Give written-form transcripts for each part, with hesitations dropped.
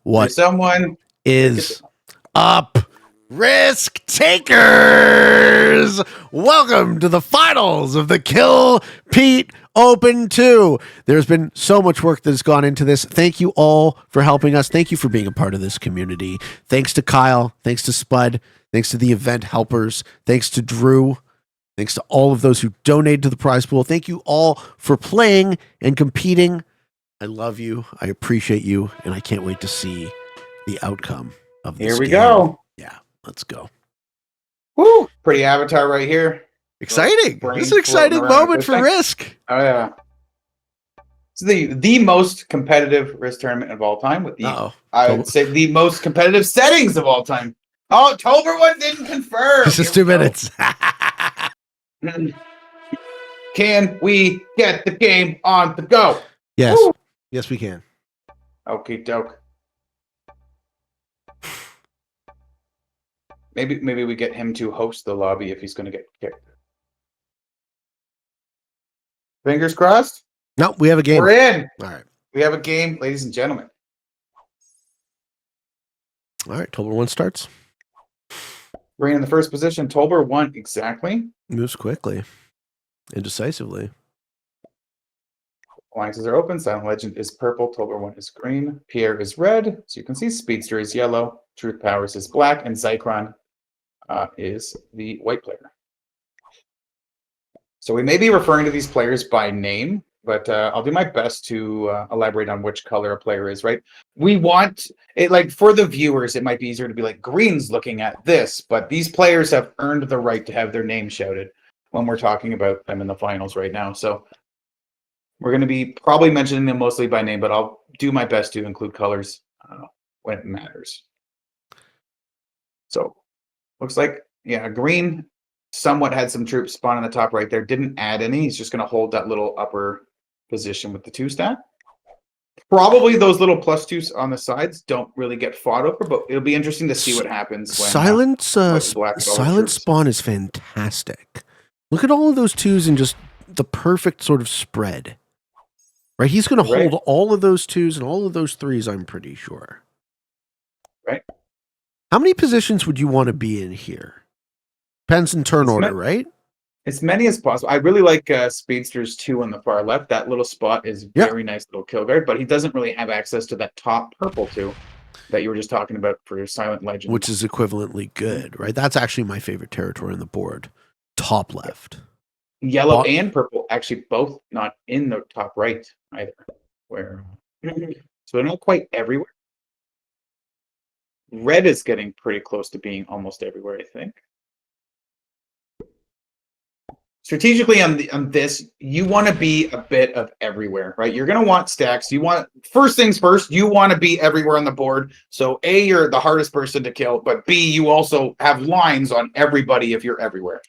What someone is up, risk takers? Welcome to the finals of the Kill Pete Open 2. There's been so much work that has gone into this. Thank you all for helping us. Thank you for being a part of this community. Thanks to Kyle. Thanks to Spud. Thanks to the event helpers. Thanks to Drew. Thanks to all of those who donated to the prize pool. Thank you all for playing and competing. I love you. I appreciate you. And I can't wait to see the outcome of this Here we game. go. Yeah, let's go. Woo! Pretty avatar right here. Exciting. This is an exciting moment for Risk. Oh, yeah. It's the most competitive Risk tournament of all time with I would say the most competitive settings of all time. Oh, Tober one didn't confirm. This is 2 minutes. Can we get the game on the go? Yes. Woo! Yes, we can. Okie doke. Maybe we get him to host the lobby if he's going to get kicked. Fingers crossed. No, we have a game. We're in. All right. We have a game, ladies and gentlemen. All right. Tober 1 starts. Green in the first position. Tolber 1 exactly. Moves quickly and decisively. Alliances are open. Silent Legend is purple. Tolber 1 is green. Pierre is red. So you can see Speedster is yellow. Truth Powers is black. And Zycron is the white player. So we may be referring to these players by name, but I'll do my best to elaborate on which color a player is, right? We want it, like, for the viewers, it might be easier to be like, Green's looking at this, but these players have earned the right to have their name shouted when we're talking about them in the finals right now. So we're going to be probably mentioning them mostly by name, but I'll do my best to include colors when it matters. So looks like, yeah, Green somewhat had some troops spawn on the top right there. Didn't add any. He's just going to hold that little upper position with the 2 stat. Probably those little +2s on the sides don't really get fought over, but it'll be interesting to see what happens. When, Silent spawn is fantastic. Look at all of those 2s and just the perfect sort of spread. Right? He's going to hold all of those 2s and all of those 3s, I'm pretty sure. Right. How many positions would you want to be in here? Depends in turn order, right? As many as possible. I really like Speedster's 2 on the far left. That little spot is very nice little kill guard, but he doesn't really have access to that top purple 2 that you were just talking about for your Silent Legend. Which is equivalently good, right? That's actually my favorite territory on the board. Top left. Yellow and purple, actually both not in the top right either. So they're not quite everywhere. Red is getting pretty close to being almost everywhere, I think. Strategically on this, you want to be a bit of everywhere, right? You're going to want stacks. First things first, you want to be everywhere on the board. So A, you're the hardest person to kill, but B, you also have lines on everybody if you're everywhere.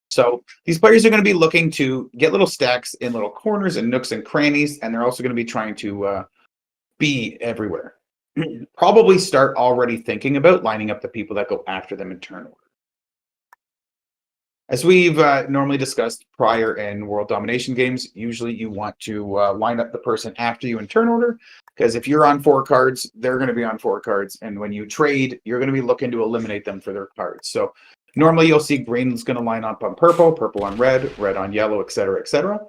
So these players are going to be looking to get little stacks in little corners and nooks and crannies, and they're also going to be trying to be everywhere. Probably start already thinking about lining up the people that go after them in turn order. As we've normally discussed prior in World Domination games, usually you want to line up the person after you in turn order, because if you're on 4 cards, they're going to be on 4 cards, and when you trade, you're going to be looking to eliminate them for their cards. So normally you'll see green's going to line up on purple, purple on red, red on yellow, etc., etc.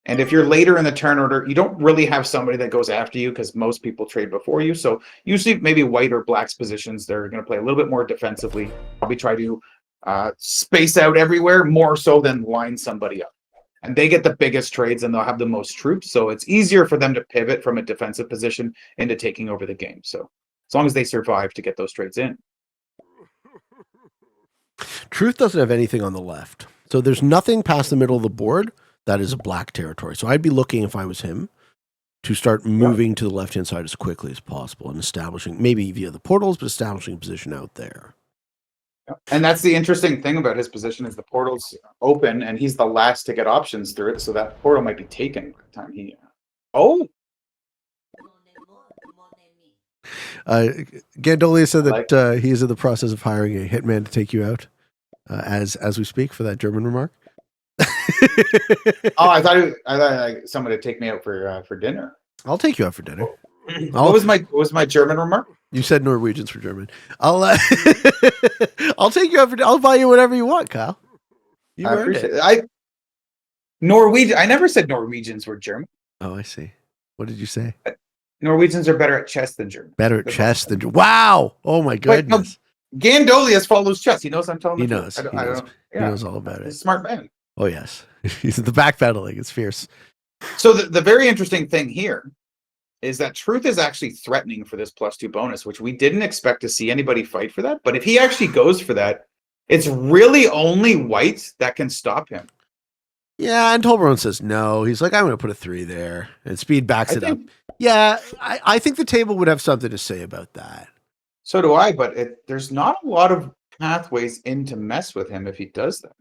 And if you're later in the turn order, you don't really have somebody that goes after you because most people trade before you. So usually maybe white or black's positions, they're going to play a little bit more defensively, probably try to space out everywhere more so than line somebody up, and they get the biggest trades and they'll have the most troops, so it's easier for them to pivot from a defensive position into taking over the game. So as long as they survive to get those trades in. Truth doesn't have anything on the left, so there's nothing past the middle of the board that is a black territory. So I'd be looking, if I was him, to start moving to the left hand side as quickly as possible and establishing, maybe via the portals, but establishing a position out there. And that's the interesting thing about his position is the portal's open and he's the last to get options through it, so that portal might be taken by the time he Gandolia said that he is in the process of hiring a hitman to take you out as we speak for that German remark. I thought like someone would take me out for dinner. I'll take you out for dinner. What was my German remark? You said Norwegians were German. I'll I'll take you over. I'll buy you whatever you want, Kyle. You I earned appreciate it. it. Norwegian. I never said Norwegians were German. Oh, I see. What did you say? Norwegians are better at chess than German. Better at chess than wow. Oh my Wait, no. goodness. Gandolius follows chess. He knows I'm telling He the knows. truth. He knows. He Yeah, knows all about he's a it. smart man. Oh yes. He's the backpedaling. It's fierce. So the very interesting thing here is that Truth is actually threatening for this +2 bonus, which we didn't expect to see anybody fight for that. But if he actually goes for that, it's really only White that can stop him. Yeah, and Tolbron says no. He's like, I'm going to put a 3 there, and Speed backs it up. Yeah, I think the table would have something to say about that. So do I, but there's not a lot of pathways in to mess with him if he does that.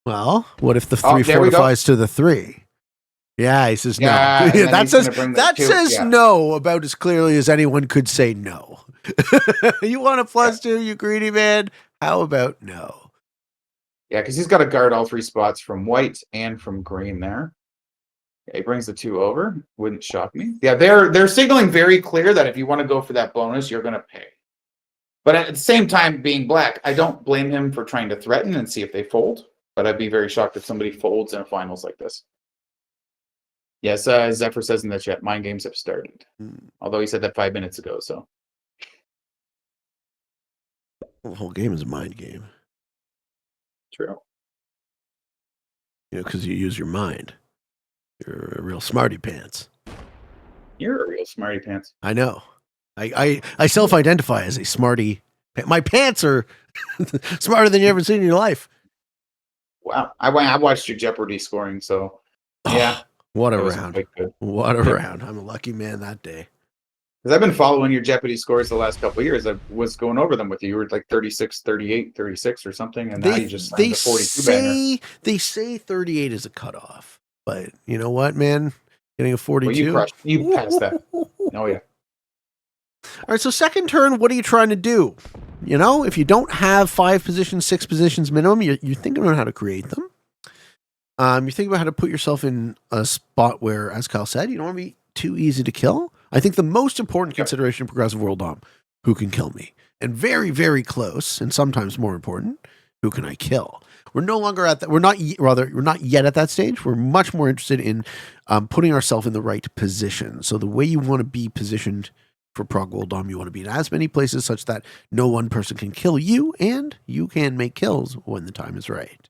Well, what if the 3 fortifies to the 3? Yeah, he says no. Yeah, that says no about as clearly as anyone could say no. You want a +2, you greedy man? How about no? Yeah, because he's got to guard all 3 spots from White and from Green there. Yeah, he brings the 2 over. Wouldn't shock me. Yeah, they're signaling very clear that if you want to go for that bonus, you're going to pay. But at the same time, being Black, I don't blame him for trying to threaten and see if they fold. But I'd be very shocked if somebody folds in a finals like this. Yes, Zephyr says in the chat, mind games have started. Although he said that 5 minutes ago, so. The whole game is a mind game. True. You know, because you use your mind. You're a real smarty pants. You're a real smarty pants. I know. I self-identify as a smarty. My pants are smarter than you ever seen in your life. Wow. I watched your Jeopardy scoring, so yeah. What a round. What a round. I'm a lucky man that day. Because I've been following your Jeopardy scores the last couple of years. I was going over them with you. You were like 36, 38, 36 or something, and now you just signed the 42 banner. They say 38 is a cutoff. But you know what, man? Getting a 42. Well, you passed that. Oh, yeah. All right, so second turn, what are you trying to do? You know, if you don't have 5 positions, 6 positions minimum, you're thinking about how to create them. You're thinking about how to put yourself in a spot where, as Kyle said, you don't want to be too easy to kill. I think the most important consideration in progressive world dom, who can kill me? And very, very close, and sometimes more important, who can I kill? We're no longer at that. We're not yet at that stage. We're much more interested in putting ourselves in the right position. So the way you want to be positioned for prog world dom, you want to be in as many places such that no one person can kill you, and you can make kills when the time is right.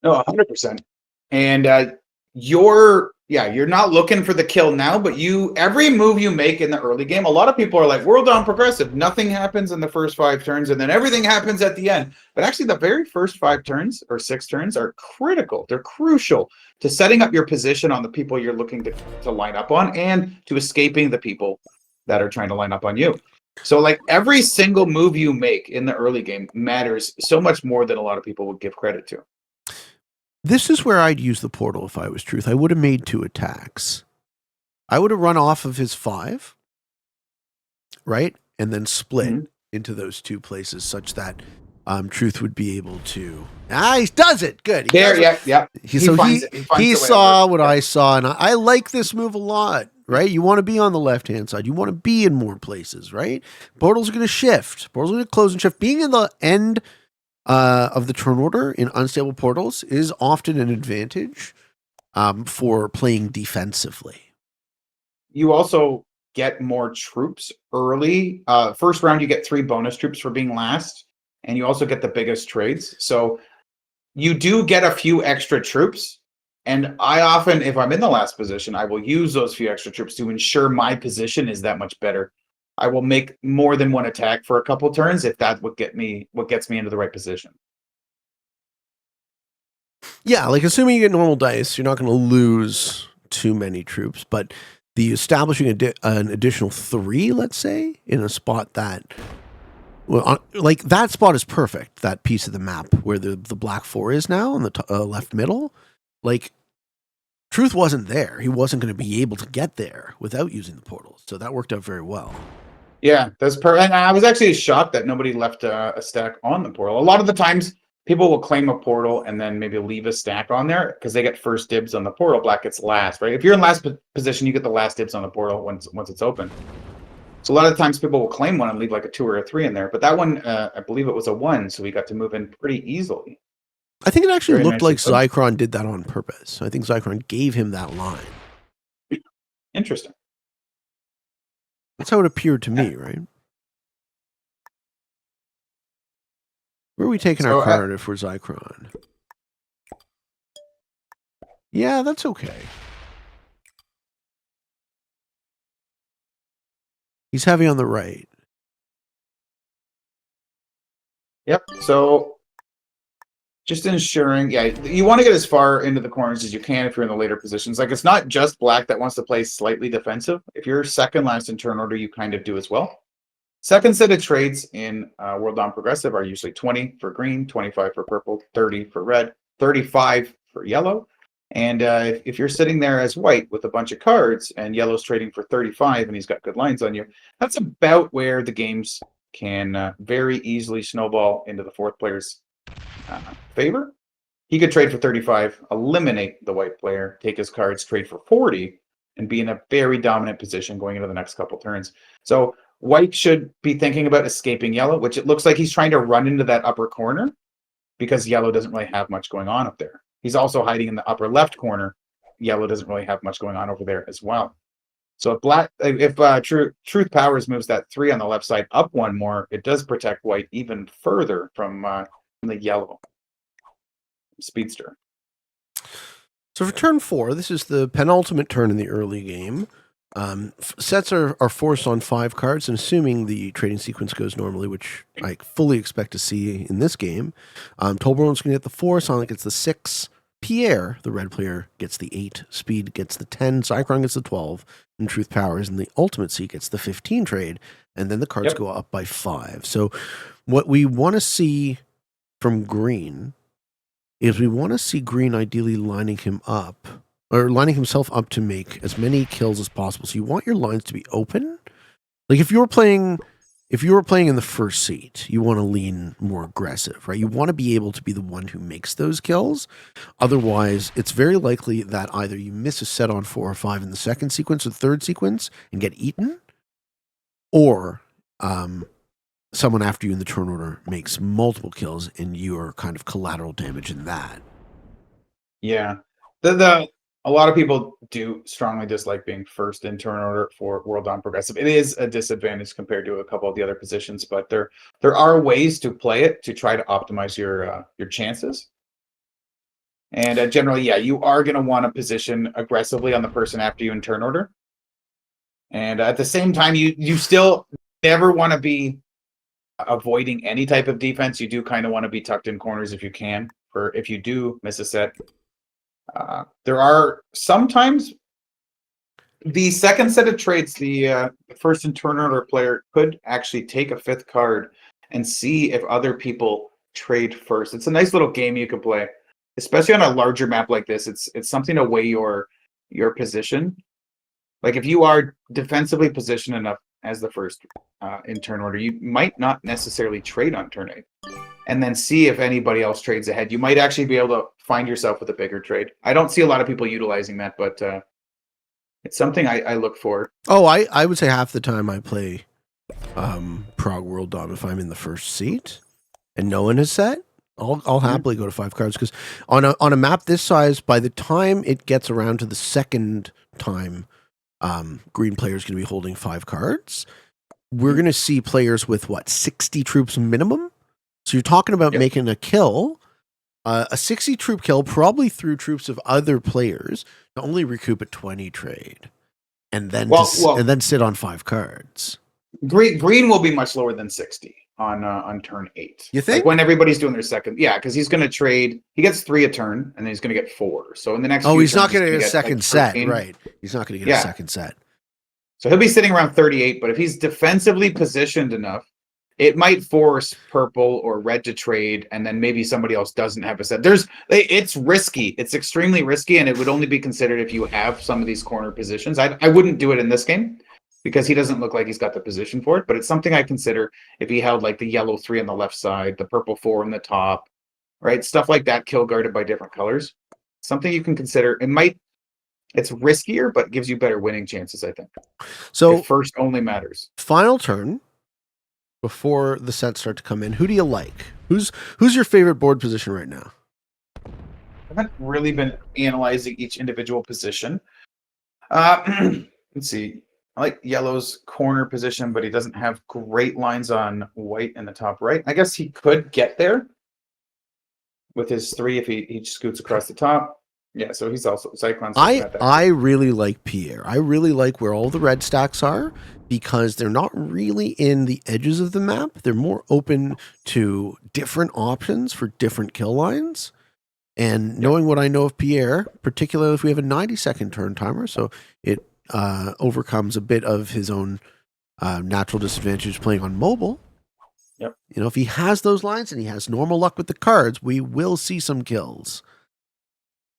No, 100%. And you're not looking for the kill now, but every move you make in the early game, a lot of people are like, world dom progressive, nothing happens in the first 5 turns, and then everything happens at the end. But actually, the very first 5 turns or 6 turns are critical. They're crucial to setting up your position on the people you're looking to line up on, and to escaping the people that are trying to line up on you. So like every single move you make in the early game matters so much more than a lot of people would give credit to. This is where I'd use the portal if I was Truth. I would have made 2 attacks. I would have run off of his 5, right? And then split into those 2 places such that Truth would be able to... he does it! Good. He saw what I saw, and I like this move a lot, right? You want to be on the left-hand side. You want to be in more places, right? Portals are going to shift. Portals are going to close and shift. Being in the end... of the turn order in unstable portals is often an advantage for playing defensively. You also get more troops early. First round, you get 3 bonus troops for being last, and you also get the biggest trades. So you do get a few extra troops. And I often, if I'm in the last position, I will use those few extra troops to ensure my position is that much better. I will make more than 1 attack for a couple turns if that what gets me into the right position. Yeah, like assuming you get normal dice, you're not going to lose too many troops, but the establishing an additional 3, let's say, in a spot that, well, like that spot is perfect. That piece of the map where the black 4 is now on the left middle, like Truth wasn't there. He wasn't going to be able to get there without using the portals, so that worked out very well. Yeah, that's perfect. And I was actually shocked that nobody left a stack on the portal. A lot of the times, people will claim a portal and then maybe leave a stack on there because they get first dibs on the portal. Black gets last, right? If you're in last position, you get the last dibs on the portal once it's open. So a lot of times people will claim one and leave like a 2 or a 3 in there. But that one, I believe it was a 1, so we got to move in pretty easily. I think it actually Very looked like nicely put. Zychron did that on purpose. I think Zychron gave him that line. Interesting. That's how it appeared to me, right? Where are we taking our card if we're Zychron? Yeah, that's okay. He's heavy on the right. Yep. So just ensuring, yeah, you want to get as far into the corners as you can if you're in the later positions. Like, it's not just black that wants to play slightly defensive. If you're second last in turn order, you kind of do as well. Second set of trades in World Dom Progressive are usually 20 for green, 25 for purple, 30 for red, 35 for yellow. And if you're sitting there as white with a bunch of cards and yellow's trading for 35 and he's got good lines on you, that's about where the games can very easily snowball into the fourth player's favor. He could trade for 35, eliminate the white player, take his cards, trade for 40, and be in a very dominant position going into the next couple turns. So white should be thinking about escaping yellow, which it looks like he's trying to run into that upper corner because yellow doesn't really have much going on up there. He's also hiding in the upper left corner. Yellow doesn't really have much going on over there as well. So if Truth Powers moves that 3 on the left side up 1 more, it does protect white even further from the yellow speedster. So for turn 4, this is the penultimate turn in the early game. Sets are forced on 5 cards, and assuming the trading sequence goes normally, which I fully expect to see in this game, Tolbaron's going to get the 4, Sonic gets the 6, Pierre, the red player, gets the 8, Speed gets the 10, Zychron gets the 12, and Truth Powers in the ultimate seat gets the 15 trade, and then the cards go up by 5. So what we want to see from green is we want to see green ideally lining him up, or lining himself up to make as many kills as possible. So you want your lines to be open. Like if you were playing in the first seat, you want to lean more aggressive, right? You want to be able to be the one who makes those kills. Otherwise, it's very likely that either you miss a set on 4 or 5 in the second sequence or third sequence and get eaten, or someone after you in the turn order makes multiple kills and you are kind of collateral damage in that. Yeah. A lot of people do strongly dislike being first in turn order for World Dom Progressive. It is a disadvantage compared to a couple of the other positions, but there are ways to play it to try to optimize your chances. And generally, yeah, you are going to want to position aggressively on the person after you in turn order. And at the same time, you still never want to be avoiding any type of defense. You do kind of want to be tucked in corners if you can, for if you do miss a set. There are sometimes the second set of trades, the first in turn order player could actually take a 5th card and see if other people trade first. It's a nice little game you can play, especially on a larger map like this. It's something to weigh your position. Like if you are defensively positioned enough as the first in turn order, you might not necessarily trade on turn 8. And then see if anybody else trades ahead. You might actually be able to find yourself with a bigger trade. I don't see a lot of people utilizing that, but it's something I look for. Oh, I would say half the time I play Prague World Dom if I'm in the first seat and no one is set, I'll happily go to 5 cards, because on a map this size, by the time it gets around to the second time green players going to be holding 5 cards, we're going to see players with 60 troops minimum. So you're talking about making a kill, a 60 troop kill, probably through troops of other players, to only recoup a 20 trade, and then and then sit on 5 cards. Green will be much lower than 60 on turn 8. You think? Like when everybody's doing their second, yeah, because he's going to trade. He gets 3 a turn, and then he's going to get 4. So in the next, he's not going to get a second set, right? He's not going to get a second set. So he'll be sitting around 38. But if he's defensively positioned enough, it might force purple or red to trade, and then maybe somebody else doesn't have a set. It's risky. It's extremely risky, and it would only be considered if you have some of these corner positions. I wouldn't do it in this game because he doesn't look like he's got the position for it, but it's something I consider if he held like the yellow 3 on the left side, the purple 4 on the top, right? Stuff like that kill guarded by different colors. Something you can consider. It's riskier, but gives you better winning chances, I think. So if first only matters. final turn before the sets start to come in. Who do you like? Who's your favorite board position right now? I haven't really been analyzing each individual position. Let's see. I like yellow's corner position, but he doesn't have great lines on white in the top right. I guess he could get there with his 3 if he scoots across the top. Yeah, so he's also Cyclone's looking at that. I really like Pierre. I really like where all the red stacks are because they're not really in the edges of the map. They're more open to different options for different kill lines. And knowing what I know of Pierre, particularly if we have a 90-second turn timer, so it overcomes a bit of his own natural disadvantage playing on mobile. Yep. You know, if he has those lines and he has normal luck with the cards, we will see some kills.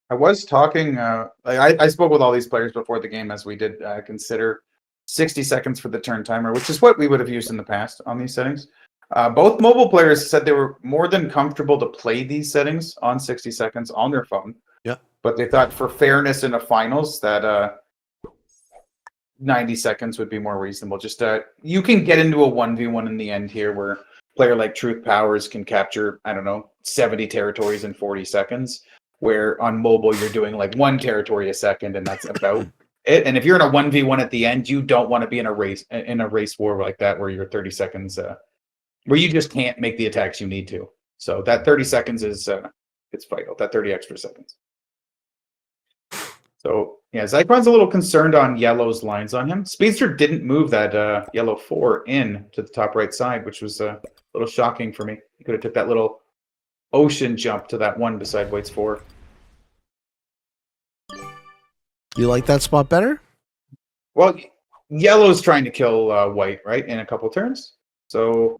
I was talking, I spoke with all these players before the game as we did consider 60 seconds for the turn timer, which is what we would have used in the past on these settings. Both mobile players said they were more than comfortable to play these settings on 60 seconds on their phone. Yeah. But they thought for fairness in the finals that 90 seconds would be more reasonable. Just you can get into a 1v1 in the end here where a player like Truth Powers can capture, I don't know, 70 territories in 40 seconds. Where on mobile you're doing like 1 territory a second and that's about it. And if you're in a 1v1 at the end, you don't want to be in a race war like that where you're 30 seconds where you just can't make the attacks you need to. So that 30 seconds is it's vital, that 30 extra seconds. So yeah, Zycron's a little concerned on yellow's lines on him. Speedster didn't move that yellow 4 in to the top right side, which was a little shocking for me. He could have took that little ocean jump to that 1 beside white's 4. You like that spot better? Well, yellow's trying to kill white, right, in a couple turns. So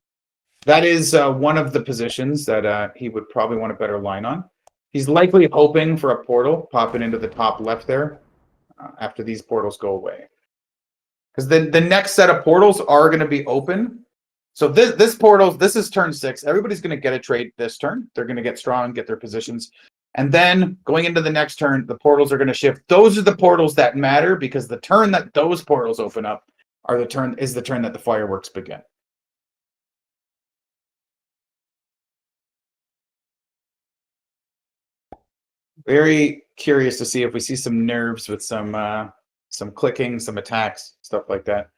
that is one of the positions that he would probably want a better line on. He's likely hoping for a portal popping into the top left there after these portals go away. Because the next set of portals are going to be open. So this portal, this is turn 6. Everybody's going to get a trade this turn. They're going to get strong, get their positions. And then going into the next turn, the portals are going to shift. Those are the portals that matter because the turn that those portals open up is the turn that the fireworks begin. Very curious to see if we see some nerves with some clicking, some attacks, stuff like that.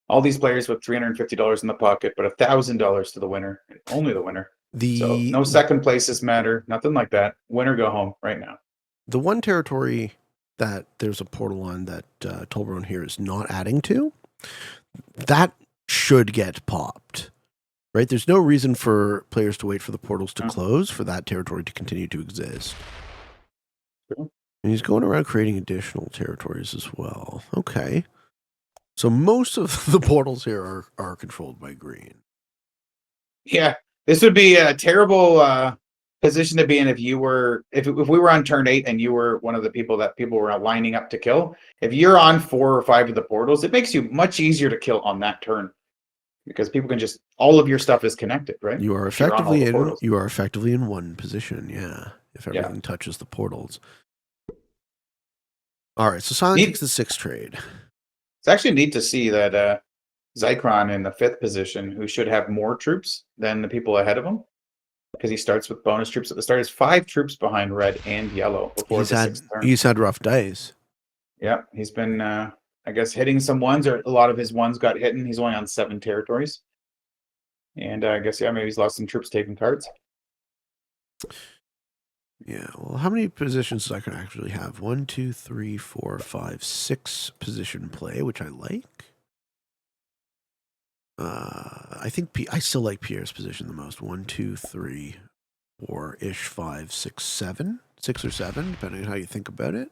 All these players with $350 in the pocket, but $1,000 to the winner, only the winner. So no second places matter, nothing like that. Winner go home right now. The one territory that there's a portal on that Tolbron here is not adding to, that should get popped, right? There's no reason for players to wait for the portals to close for that territory to continue to exist. Sure. And he's going around creating additional territories as well. Okay. So most of the portals here are controlled by green. Yeah, this would be a terrible position to be in if we were on turn 8 and you were one of the people were lining up to kill. If you're on 4 or 5 of the portals, it makes you much easier to kill on that turn because people can just all of your stuff is connected, right? You are effectively in one position, yeah. If everything touches the portals. All right, so Silent takes the 6th trade. It's actually neat to see that Zycron in the 5th position, who should have more troops than the people ahead of him, because he starts with bonus troops at the start. Is 5 troops behind red and yellow before the 6th turn. He's had rough days. Yeah, he's been, I guess, hitting some ones, or a lot of his ones got hit, and he's only on 7 territories. And I guess, maybe he's lost some troops taking cards. Yeah, well, how many positions does I can actually have? 1, 2, 3, 4, 5, 6 position play, which I like. I think I still like Pierre's position the most. 1, 2, 3, 4-ish, 5, 6, 7. 6 or 7, depending on how you think about it.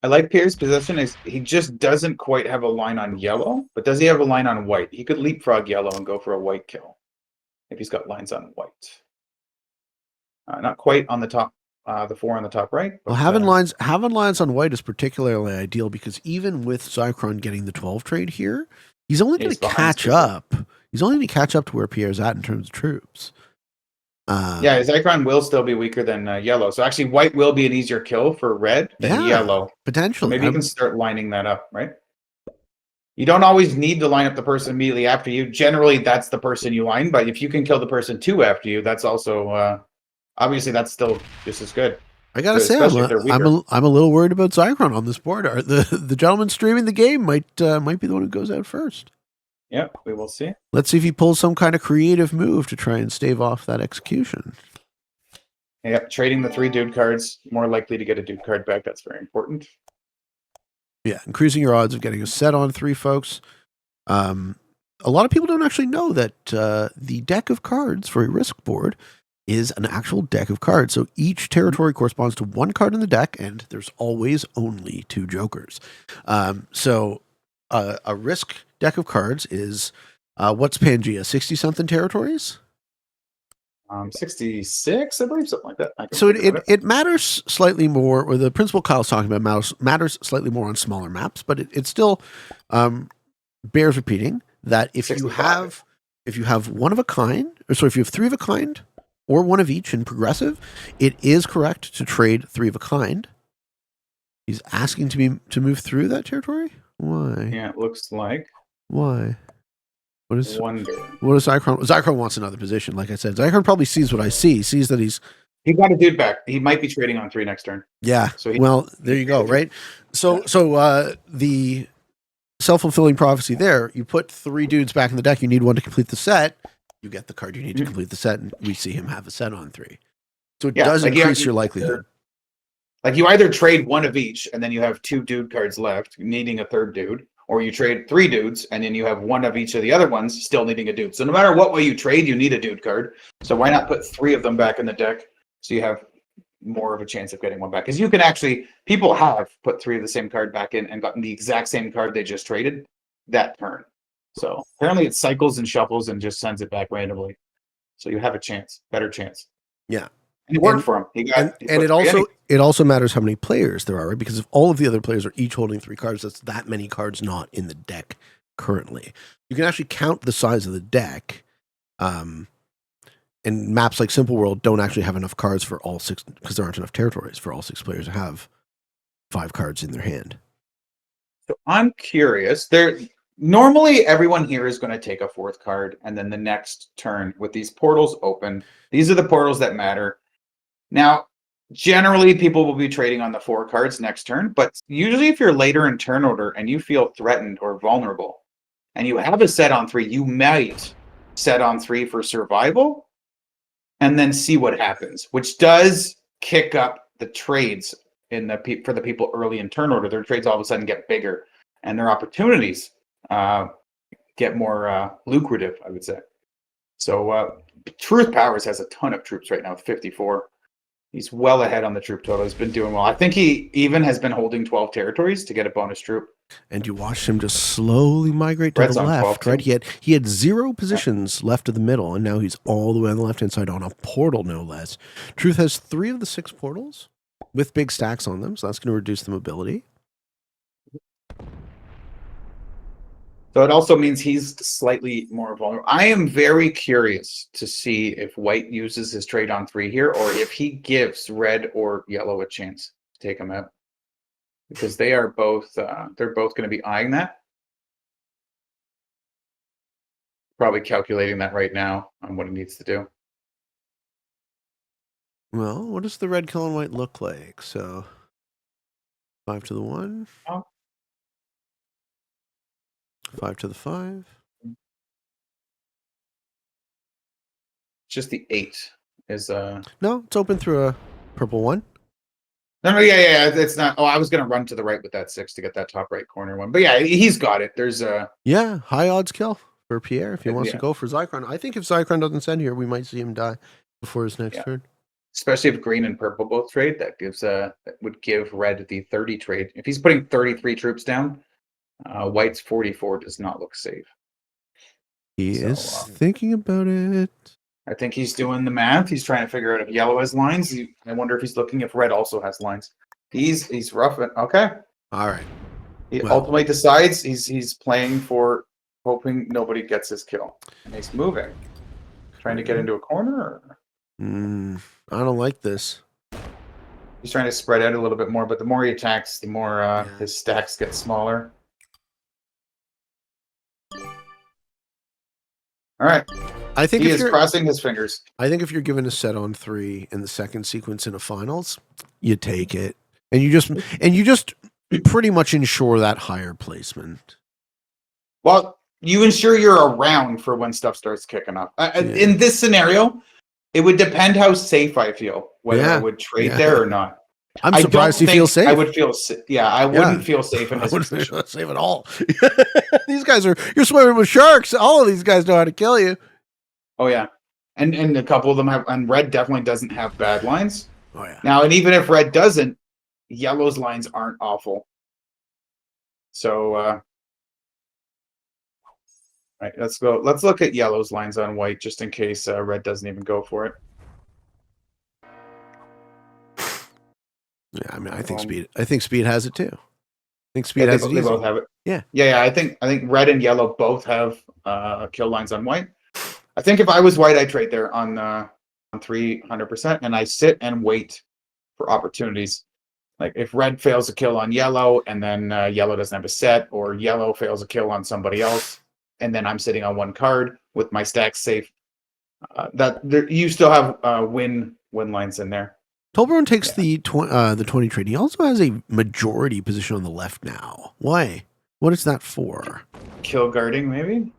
I like Pierre's position. He just doesn't quite have a line on yellow, but does he have a line on white? He could leapfrog yellow and go for a white kill if he's got lines on white. Not quite on the top. The 4 on the top right. Well, having lines on white is particularly ideal because even with Zycron getting the 12 trade here, he's only going to catch up. He's only going to catch up to where Pierre's at in terms of troops. Yeah, Zycron will still be weaker than yellow. So actually, white will be an easier kill for red than yellow. So potentially. maybe you can start lining that up, right? You don't always need to line up the person immediately after you. Generally, that's the person you line. But if you can kill the person 2 after you, that's also obviously that's still just as good. I gotta say, Especially if they're weaker. I'm a little worried about Zycron on this board. The gentleman streaming the game might be the one who goes out first. Yeah, we will see. Let's see if he pulls some kind of creative move to try and stave off that execution. Yep, trading the 3 dude cards, more likely to get a dude card back. That's very important. Yeah, increasing your odds of getting a set on 3, folks. A lot of people don't actually know that the deck of cards for a risk board is an actual deck of cards. So each territory corresponds to 1 card in the deck, and there's always only 2 jokers. So a risk deck of cards is what's Pangea? 60-something territories? 66, I believe, something like that. So it matters slightly more, or the principle Kyle's talking about matters slightly more on smaller maps, but it still bears repeating that if 65. you have one of a kind, or so if you have 3 of a kind, or 1 of each in progressive, it is correct to trade 3 of a kind. He's asking to move through that territory? Why? Yeah, it looks like. Why? What is Wonder. What is Zycron? Zycron wants another position. Like I said, Zycron probably sees what I see. Sees that he got a dude back. He might be trading on 3 next turn. Yeah. So well, there you go. Right. So the self-fulfilling prophecy there. You put 3 dudes back in the deck. You need 1 to complete the set. You get the card you need to complete the set, and we see him have a set on 3. So it does increase your likelihood. Like you either trade 1 of each, and then you have 2 dude cards left, needing a 3rd dude. Or you trade 3 dudes, and then you have 1 of each of the other ones still needing a dude. So no matter what way you trade, you need a dude card. So why not put 3 of them back in the deck so you have more of a chance of getting 1 back? Because you can actually, people have put 3 of the same card back in and gotten the exact same card they just traded that turn. So apparently it cycles and shuffles and just sends it back randomly. So you have a chance, better chance. Yeah. And it worked for him. It also matters how many players there are, right? Because if all of the other players are each holding 3 cards, that's that many cards not in the deck currently. You can actually count the size of the deck. And maps like Simple World don't actually have enough cards for all 6, because there aren't enough territories for all 6 players to have 5 cards in their hand. So I'm curious. Normally everyone here is going to take a 4th card, and then the next turn with these portals open. These are the portals that matter. Now, generally, people will be trading on the 4 cards next turn, but usually if you're later in turn order and you feel threatened or vulnerable, and you have a set on 3, you might set on 3 for survival, and then see what happens, which does kick up the trades for the people early in turn order. Their trades all of a sudden get bigger, and their opportunities get more lucrative, I would say. So Truth Powers has a ton of troops right now, 54. He's well ahead on the troop total. He's been doing well. I think he even has been holding 12 territories to get a bonus troop. And you watched him just slowly migrate to the left, right? He had 0 positions left of the middle, and now he's all the way on the left-hand side on a portal, no less. Truth has 3 of the 6 portals with big stacks on them, so that's going to reduce the mobility. So it also means he's slightly more vulnerable. I am very curious to see if white uses his trade on 3 here, or if he gives red or yellow a chance to take him out, because they are both they're both going to be eyeing that. Probably calculating that right now on what he needs to do. Well, what does the red kill on white look like? So 5 to the 1. Oh. 5 to the 5. Just the 8 is No, it's open through a purple 1. No, yeah, it's not. Oh, I was gonna run to the right with that 6 to get that top right corner one, but yeah, he's got it. There's a high odds kill for Pierre if he wants to go for Zycron. I think if Zycron doesn't send here, we might see him die before his next turn. Especially if green and purple both trade, that would give red the 30 trade. If he's putting 33 troops down, white's 44 does not look safe. He is thinking about it. I think he's doing the math. He's trying to figure out if yellow has lines. I wonder if he's looking if red also has lines. He's rough. Okay. All right. He ultimately decides he's playing for hoping nobody gets his kill. And he's moving. Trying to get into a corner? Or? I don't like this. He's trying to spread out a little bit more, but the more he attacks, the more his stacks get smaller. All right. I think he if is you're crossing his fingers. I think if you're given a set on 3 in the second sequence in a finals, you take it. And you just pretty much ensure that higher placement. Well, you ensure you're around for when stuff starts kicking up. In this scenario, it would depend how safe I feel, whether I would trade there or not. I'm surprised you feel safe. I would feel, I wouldn't feel safe in this I wouldn't position. feel safe at all. These guys you're swimming with sharks. All of these guys know how to kill you. Oh yeah, and a couple of them have, and red definitely doesn't have bad lines. Oh yeah. Now, and even if red doesn't, yellow's lines aren't awful. So, right, let's go. Let's look at yellow's lines on white just in case red doesn't even go for it. Yeah, I mean, I think speed has it too. I think speed has it. They both have it. Yeah. I think red and yellow both have kill lines on white. I think if I was white, I'd trade there on 300%, and I sit and wait for opportunities. Like if red fails a kill on yellow, and then yellow doesn't have a set, or yellow fails a kill on somebody else, and then I'm sitting on one card with my stacks safe. You still have win lines in there. Tolbron takes the 20 trade. He also has a majority position on the left now. Why? What is that for? Kill guarding, maybe?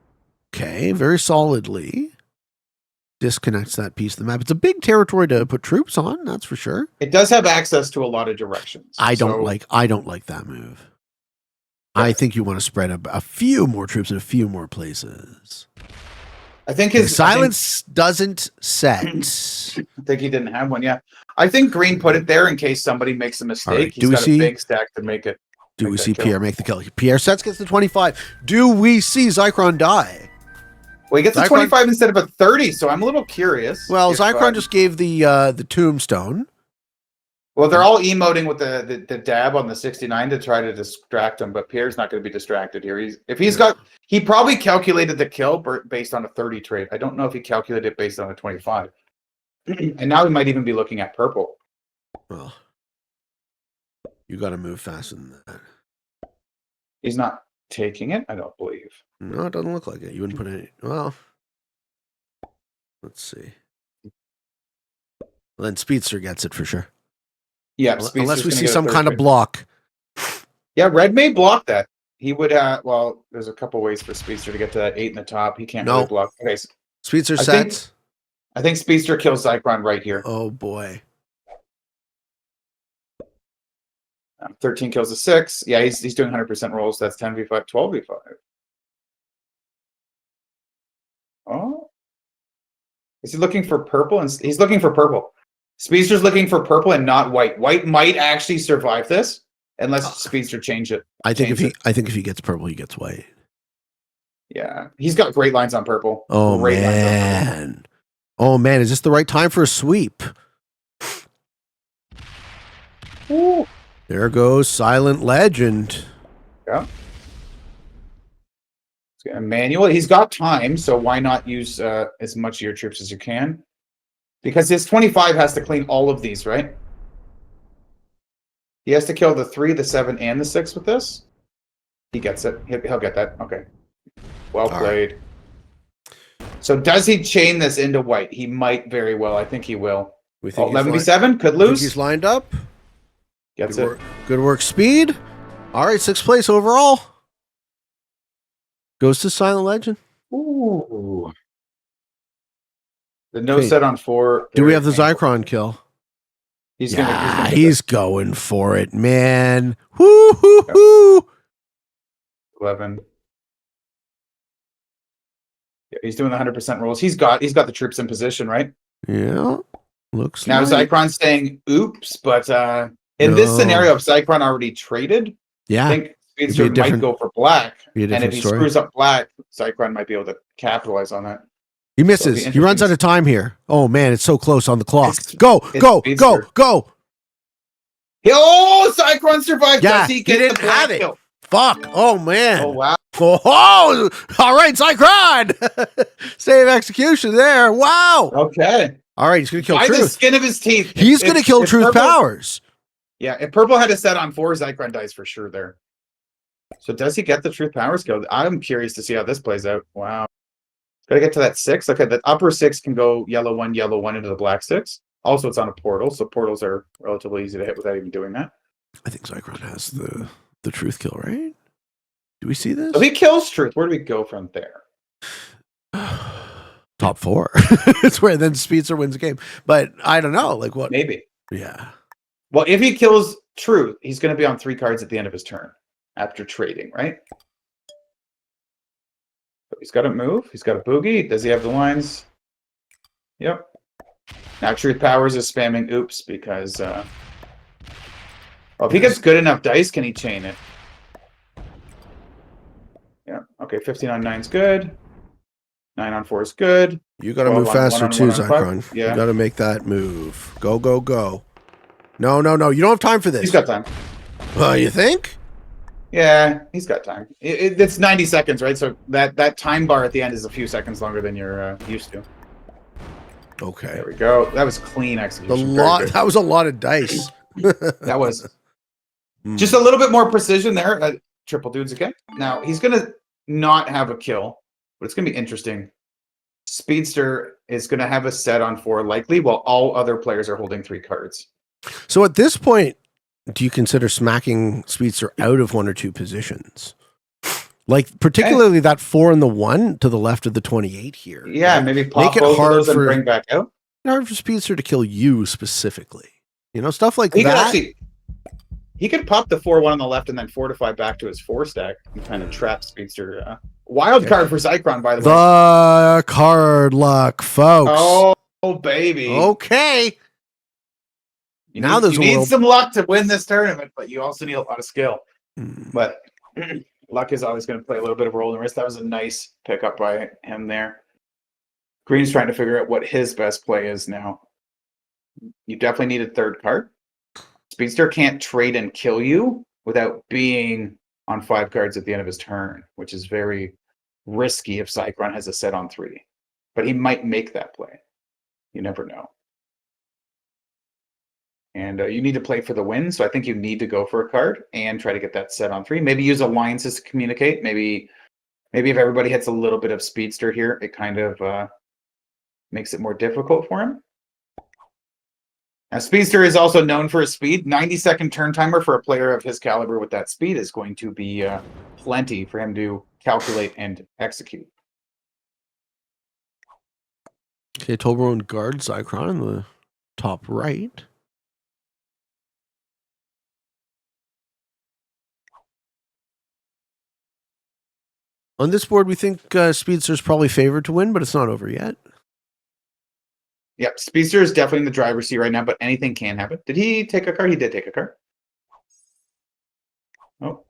Okay, very solidly. Disconnects that piece of the map. It's a big territory to put troops on, that's for sure. It does have access to a lot of directions. I don't like that move. Yeah. I think you want to spread a few more troops in a few more places. I think his silence doesn't set. I think he didn't have one. Yeah, I think green put it there in case somebody makes a mistake. Right. He's got a big stack to make it. Do we see Pierre make the kill? Pierre sets, gets the 25. Do we see Zycron die? Well, he gets a 25 instead of a 30, so I'm a little curious. Well, Zycron just gave the tombstone. Well, they're all emoting with the dab on the 69 to try to distract him, but Pierre's not going to be distracted here. He probably calculated the kill based on a 30 trade. I don't know if he calculated it based on a 25. And now he might even be looking at purple. Well, you got to move faster than that. He's not taking it, I don't believe. No, it doesn't look like it. You wouldn't put any. Well, let's see. Well, then Speedster gets it for sure. Yeah, unless we see some kind of block. Yeah, red may block that. He would. Well, there's a couple ways for Speedster to get to that 8 in the top. He can't really block. Okay, so Speedster sets. I think Speedster kills Zycron right here. Oh boy. 13 kills a 6. Yeah, he's doing 100% rolls. That's 10v5, 12v5. Oh, is he looking for purple? And he's looking for purple. Speedster's looking for purple and not white. White might actually survive this unless Speedster change it. I think if he gets purple, he gets white. Yeah, he's got great lines on purple. Oh man. Oh man, is this the right time for a sweep? Ooh. There goes Silent Legend. Yeah. Manual. He's got time, so why not use as much of your troops as you can? Because his 25 has to clean all of these, right? He has to kill the 3, the 7, and the 6 with this. He gets it. He'll get that. Okay. Well played. Right. So does he chain this into white? He might very well. I think he will. We think 11v7 could lose. He's lined up. Gets good work. Good work, Speed. All right, 6th place overall. Goes to Silent Legend. Ooh. The no set on 4. Do we have the Zycron kill? He's going for it, man. Woo hoo hoo. 11. Yeah, he's doing the 100% rolls. He's got the troops in position, right? Yeah. Looks now like. Zycron's saying oops, but in this scenario, if Zycron already traded, yeah, I think Speedster might go for black. And if he screws up black, Zycron might be able to capitalize on that. He misses. He runs out of time here. Oh man, it's so close on the clock. Go. Oh, Zycron survived. Yeah, he didn't have it. Kill? Fuck. Oh man. Oh wow. Oh, all right, Zycron. Save execution there. Wow. Okay. All right, he's going to kill By the Truth. skin of his teeth. He's going to kill Truth Purple, Powers. Yeah, if Purple had a set on 4, Zycron dies for sure there. So does he get the Truth Powers kill? I'm curious to see how this plays out. Wow. Gotta get to that 6. Okay, the upper 6 can go yellow 1 into the black 6. Also, it's on a portal, so portals are relatively easy to hit without even doing that. I think Zycron has the Truth kill, right? Do we see this? So he kills Truth. Where do we go from there? Top 4. It's where then Speedster wins the game. But I don't know. Like what? Maybe. Yeah. Well, if he kills Truth, he's going to be on 3 cards at the end of his turn after trading, right? So he's got to move. He's got a boogie. Does he have the lines? Yep. Now Truth Powers is spamming oops because well, if he gets good enough dice, can he chain it? Yeah. Okay, 15 on 9 is good. 9 on 4 is good. You got to move faster too, Zycron. Yeah. You got to make that move. Go, go, go. No. You don't have time for this. He's got time. You think? Yeah, he's got time. It's 90 seconds, right? So that time bar at the end is a few seconds longer than you're used to. Okay. There we go. That was clean execution. That was a lot of dice. That was just a little bit more precision there. Triple dudes again. Now he's gonna not have a kill, but it's gonna be interesting. Speedster is gonna have a set on 4 likely, while all other players are holding 3 cards. So at this point, do you consider smacking Speedster out of 1 or 2 positions? Like particularly that 4 and the 1 to the left of the 28 here. Yeah, right? maybe pop Make it both hard of those for and bring back out. hard for Speedster to kill you specifically. You know, stuff like He could that. actually. He could pop the 4-1 on the left and then fortify back to his 4 stack and kind of trap Speedster. Wild card for Zycron, by the way. The card luck, folks. Oh baby. Okay. You Now need, you need some luck to win this tournament, but you also need a lot of skill. But luck is always going to play a little bit of a role in the race. That was a nice pickup by him there. Green's trying to figure out what his best play is now. You definitely need a 3rd card. Speedster can't trade and kill you without being on 5 cards at the end of his turn, which is very risky if Zycron has a set on 3. But he might make that play. You never know. And you need to play for the win, so I think you need to go for a card and try to get that set on 3. Maybe use alliances to communicate. Maybe if everybody hits a little bit of Speedster here, it kind of makes it more difficult for him. Now, Speedster is also known for his speed. 90-second turn timer for a player of his caliber with that speed is going to be plenty for him to calculate and execute. Okay, Toblerone guards Zycron in the top right. On this board, we think Speedster's probably favored to win, but it's not over yet. Yep, Speedster is definitely in the driver's seat right now, but anything can happen. Did he take a card? He did take a card. Oh.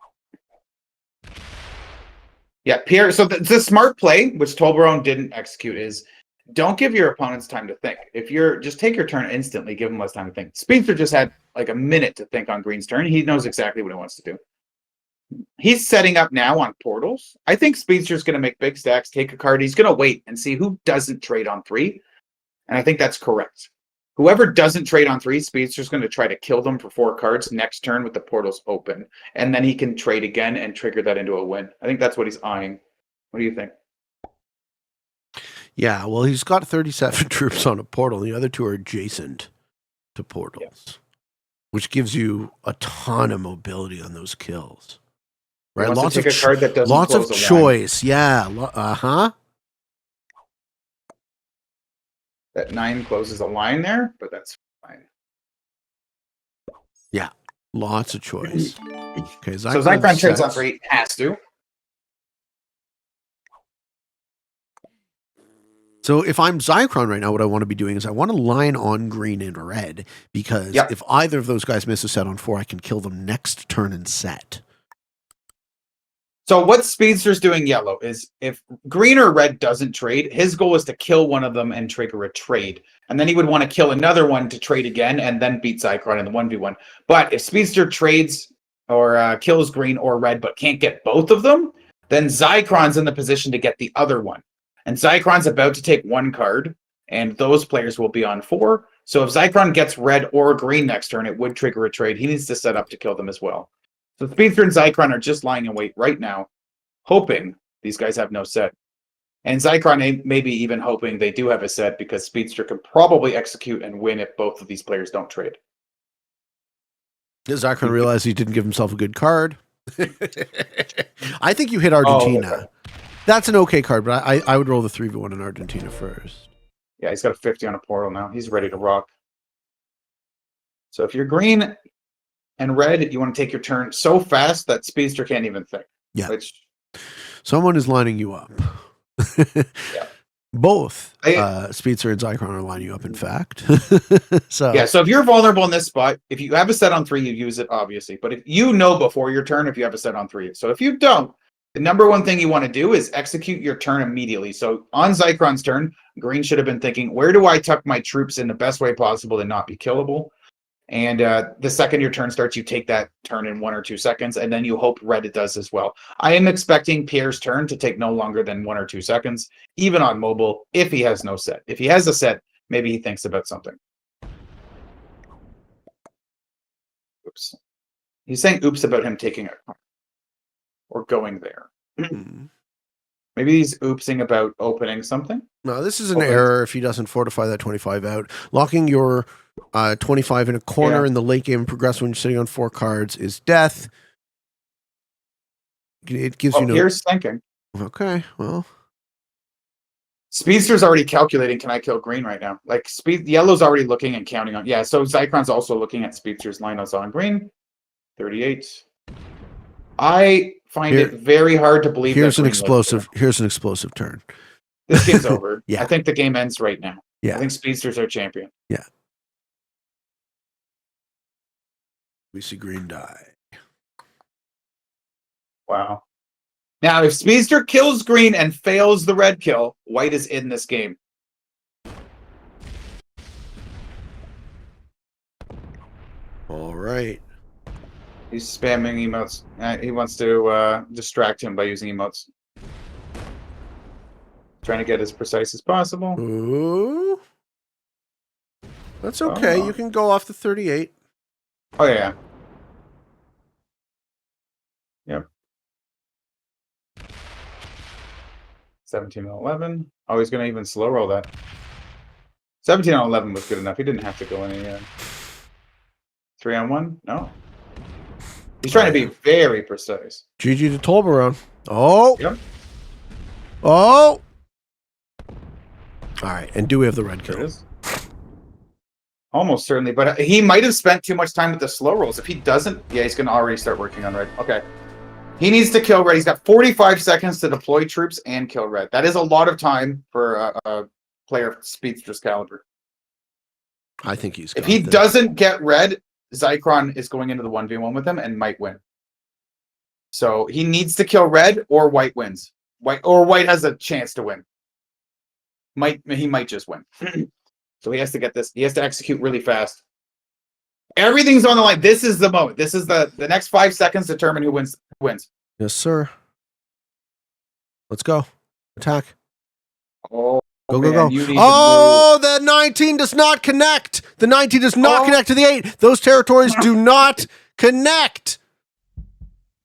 Yeah, Pierre. So the smart play, which Toblerone didn't execute, is don't give your opponents time to think. If you're just take your turn instantly, give them less time to think. Speedster just had like a minute to think on Green's turn. He knows exactly what he wants to do. He's setting up now on portals. I think Speedster's going to make big stacks, take a card. He's going to wait and see who doesn't trade on 3. And I think that's correct. Whoever doesn't trade on 3, Speedster's going to try to kill them for 4 cards next turn with the portals open. And then he can trade again and trigger that into a win. I think that's what he's eyeing. What do you think? Yeah, well, he's got 37 troops on a portal. The other 2 are adjacent to portals, which gives you a ton of mobility on those kills. Right? Lots of card that doesn't lots of close a choice. Yeah. That 9 closes a line there, but that's fine. Yeah, lots of choice. Okay, so Zycron trades on 3, has to. So if I'm Zycron right now, what I want to be doing is I want to line on green and red because if either of those guys miss a set on 4, I can kill them next turn and set. So what Speedster's doing yellow is if green or red doesn't trade, his goal is to kill one of them and trigger a trade. And then he would want to kill another one to trade again and then beat Zycron in the 1v1. But if Speedster trades or kills green or red but can't get both of them, then Zycron's in the position to get the other one. And Zycron's about to take 1 card and those players will be on 4. So if Zycron gets red or green next turn, it would trigger a trade. He needs to set up to kill them as well. So Speedster and Zycron are just lying in wait right now, hoping these guys have no set. And Zycron may be even hoping they do have a set because Speedster can probably execute and win if both of these players don't trade. Does Zycron realize he didn't give himself a good card? I think you hit Argentina. Oh, okay. That's an okay card, but I would roll the 3v1 in Argentina first. Yeah, he's got a 50 on a portal now. He's ready to rock. So if you're green and red, you want to take your turn so fast that Speedster can't even think. Yeah. Which... Someone is lining you up. Yeah. Both Speedster and Zycron are lining you up, in fact. So if you're vulnerable in this spot, if you have a set on 3, you use it, obviously. But if you know before your turn if you have a set on 3. So if you don't, the number one thing you want to do is execute your turn immediately. So on Zycron's turn, green should have been thinking, where do I tuck my troops in the best way possible to not be killable? And the second your turn starts, you take that turn in 1 or 2 seconds, and then you hope red does as well. I am expecting Pierre's turn to take no longer than 1 or 2 seconds, even on mobile, if he has no set. If he has a set, maybe he thinks about something. Oops. He's saying oops about him taking a card or going there. Maybe he's oopsing about opening something. No, this is an error if he doesn't fortify that 25 out. Locking your 25 in a corner in the late game and progress when you're sitting on 4 cards is death. It gives you no... Here's thinking. Okay, well... Speedster's already calculating, can I kill green right now? Like, yellow's already looking and counting on... Yeah, so Zycron's also looking at Speedster's lineups on green. 38. I find it very hard to believe here's an explosive turn. This game's over. Yeah. I think the game ends right now. Yeah. I think Speedster's our champion. Yeah. We see green die. Wow. Now, if Speedster kills green and fails the red kill, white is in this game. All right. He's spamming emotes. He wants to distract him by using emotes. Trying to get as precise as possible. Ooh. That's okay. You can go off the 38. Oh, yeah. Yep. 17 on 11. Oh, he's going to even slow roll that. 17 on 11 was good enough. He didn't have to go any 3 on 1? No. He's trying to be very precise. GG to Tolbaron. Oh. Yep. Oh. All right. And do we have the red kill? There it is. Almost certainly, but he might have spent too much time with the slow rolls. If he doesn't, yeah, he's going to already start working on red. Okay. He needs to kill red. He's got 45 seconds to deploy troops and kill red. That is a lot of time for a player of Speedster's caliber. I think he's If he doesn't get red, Zycron is going into the 1v1 with him and might win. So he needs to kill red or white wins. White has a chance to win. He might just win. So he has to get this. He has to execute really fast. Everything's on the line. This is the moment. This is the next 5 seconds determine who wins. Yes, sir. Let's go. Attack. Oh, go. Oh, the 19 does not connect. The 19 does not connect to the 8. Those territories do not connect.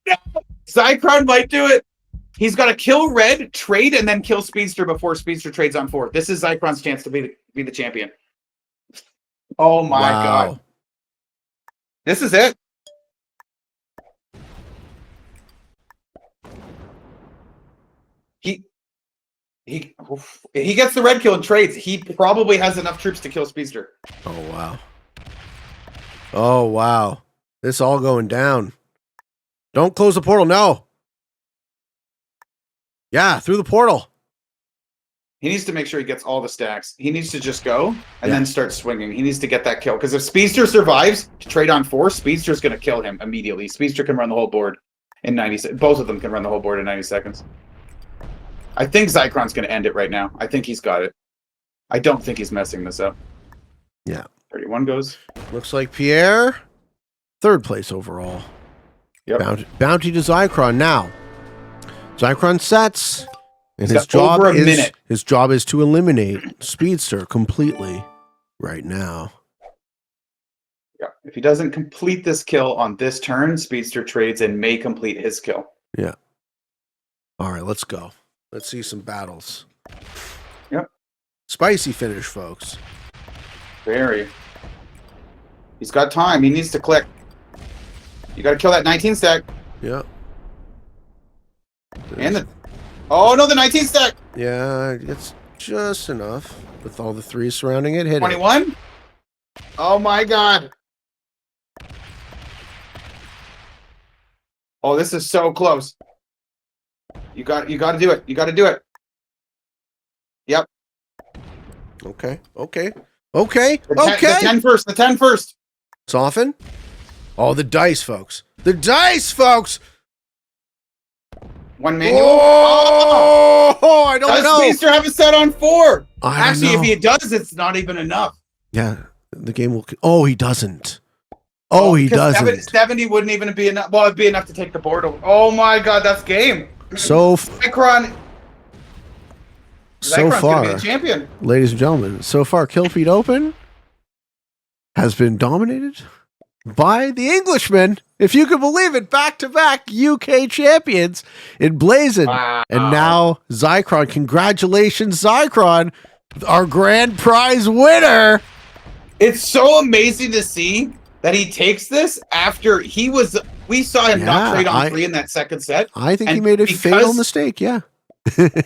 No. Zycron might do it. He's got to kill red, trade, and then kill Speedster before Speedster trades on 4. This is Zycron's chance to be the champion. Oh my God. This is it. He gets the red kill and trades. He probably has enough troops to kill Speedster. Oh wow. Oh wow. This all going down. Don't close the portal, no. Yeah, through the portal. He needs to make sure he gets all the stacks. He needs to just go and then start swinging. He needs to get that kill. Because if Speedster survives to trade on 4, Speedster's going to kill him immediately. Speedster can run the whole board in 90 seconds. Both of them can run the whole board in 90 seconds. I think Zycron's going to end it right now. I think he's got it. I don't think he's messing this up. Yeah. 31 goes. Looks like Pierre, 3rd place overall. Yep. Bounty to Zycron now. Zycron sets. And He's got over a minute. his job is to eliminate Speedster completely right now. Yeah. If he doesn't complete this kill on this turn, Speedster trades and may complete his kill. Yeah. All right, let's go. Let's see some battles. Yep. Spicy finish, folks. Very. He's got time. He needs to click. You got to kill that 19 stack. Yeah. And the... Oh, no, the 19 stack. Yeah, it's just enough with all the threes surrounding it. Hit 21? it. Oh, my God. Oh, this is so close. You got to do it. You got to do it. Yep. Okay. The 10 first. The 10 first. Soften. Oh, the dice, folks. The dice, folks. One manual. Oh, I don't know. Does Speedster have it set on 4? Actually, if he does, it's not even enough. Yeah, the game will. Oh, he doesn't. Oh, he doesn't. 70 wouldn't even be enough. Well, it'd be enough to take the board over. Oh my God, that's game. So Zychron's far, gonna be the champion. ladies and gentlemen, so far, Kylted Open has been dominated by the Englishmen. If you can believe it, back-to-back UK champions in Blazin'. Wow. And now Zychron. Congratulations, Zychron, our grand prize winner. It's so amazing to see that he takes this after we saw him not trade on 3 in that second set. I think he made a fatal mistake, yeah.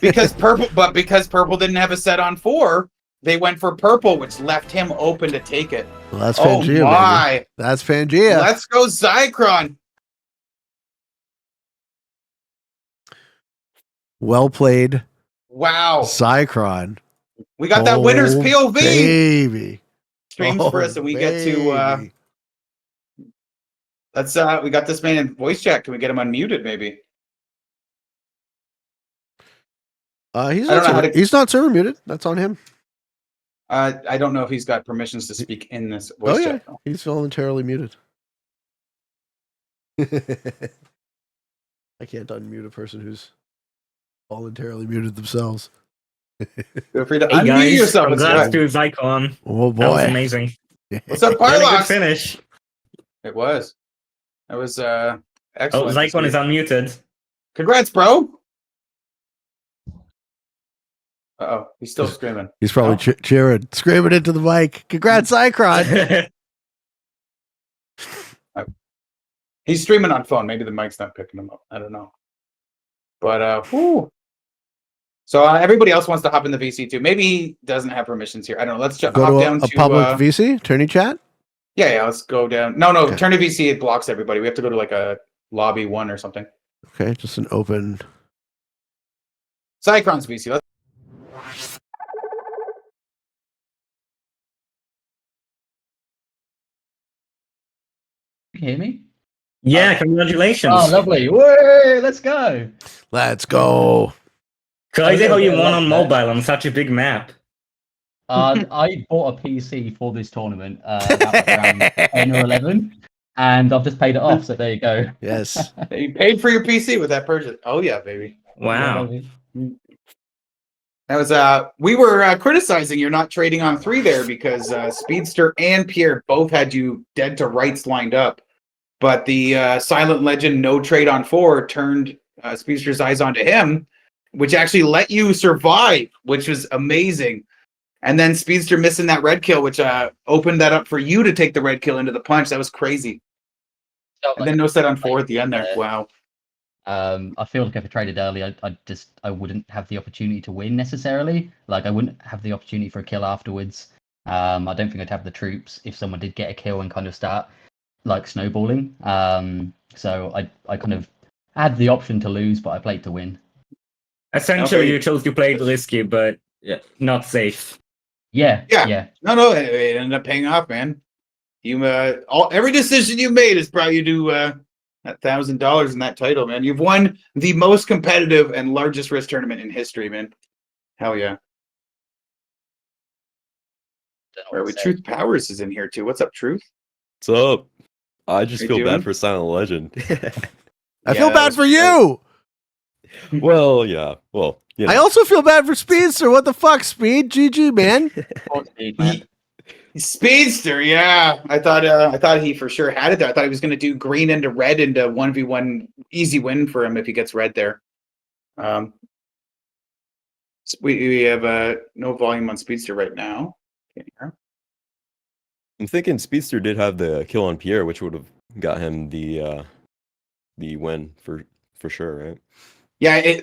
because purple didn't have a set on 4, they went for purple, which left him open to take it. Well, that's Pangea. Oh my. Baby. That's Pangea. Let's go, Zychron. Well played. Wow. Zychron. We got that winner's POV. Baby. Streams for us, and we get to we got this man in voice chat. Can we get him unmuted, maybe? He's not server muted. That's on him. I don't know if he's got permissions to speak in this voice chat. Though. He's voluntarily muted. I can't unmute a person who's voluntarily muted themselves. Feel free to unmute yourself. Congrats to Zychron. Oh boy, that was amazing. What's up, Really Parlox? good finish. It was. That was Oh, excellent. Zychron is unmuted. Congrats, bro. Uh-oh, he's still screaming. He's probably cheering, screaming into the mic. Congrats, Zychron. He's streaming on phone. Maybe the mic's not picking him up. I don't know. But whew. So everybody else wants to hop in the VC too. Maybe he doesn't have permissions here. I don't know. Let's hop down a to public VC, tourney chat. Yeah. Let's go down. No. Okay. Tourney VC, it blocks everybody. We have to go to like a lobby 1 or something. Okay, just an open. Zychron's VC. Let's. Can you hear me? Yeah, congratulations. Oh, lovely. Way, let's go. Let's go. Crazy how you won on mobile on such a big map. I bought a PC for this tournament about around 10 or 11, and I've just paid it off, so there you go. Yes. You paid for your PC with that purchase. Oh, yeah, baby. Wow. That was we were criticizing you're not trading on 3 there because Speedster and Pierre both had you dead to rights lined up, but the Silent Legend no trade on 4 turned Speedster's eyes onto him, which actually let you survive, which was amazing. And then Speedster missing that red kill, which opened that up for you to take the red kill into the punch. That was crazy. And then no set on 4 at the end there. Wow. I feel like if I traded early, I wouldn't have the opportunity to win necessarily. Like I wouldn't have the opportunity for a kill afterwards. I don't think I'd have the troops if someone did get a kill and kind of start like snowballing. So I kind of had the option to lose, but I played to win. Essentially, you chose to play it risky, but not safe. Yeah. No, it ended up paying off, man. You every decision you made is brought you to that $1,000 in that title, man. You've won the most competitive and largest risk tournament in history, man. Hell yeah. Where are we? Truth Powers is in here too. What's up, Truth? What's up? I just feel bad for Silent Legend. I feel bad for you. Well, yeah. Well, I also feel bad for Speedster. What the fuck, Speed? GG, man. Speedster, yeah. I thought he for sure had it there. I thought he was going to do green into red into 1v1 easy win for him if he gets red there. We have no volume on Speedster right now. Can't hear him. I'm thinking Speedster did have the kill on Pierre, which would have got him the win for sure, right? Yeah,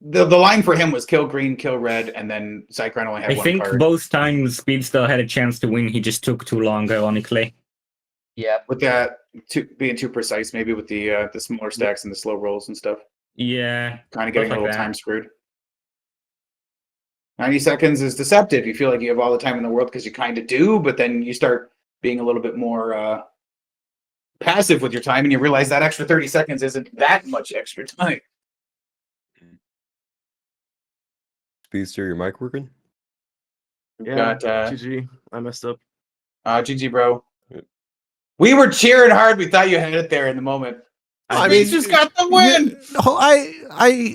the line for him was kill green, kill red, and then Zycron only had I one think card. both times Speedster had a chance to win, he just took too long, ironically. Yeah. With that being too precise, maybe with the smaller stacks and the slow rolls and stuff. Yeah. Kind of getting a like little that. time screwed. 90 seconds is deceptive. You feel like you have all the time in the world because you kind of do, but then you start being a little bit more passive with your time and you realize that extra 30 seconds isn't that much extra time. Speedster, your mic working? We've Yeah, got GG. I messed up. GG, bro. Yep. We were cheering hard. We thought you had it there in the moment. I mean, just got the win.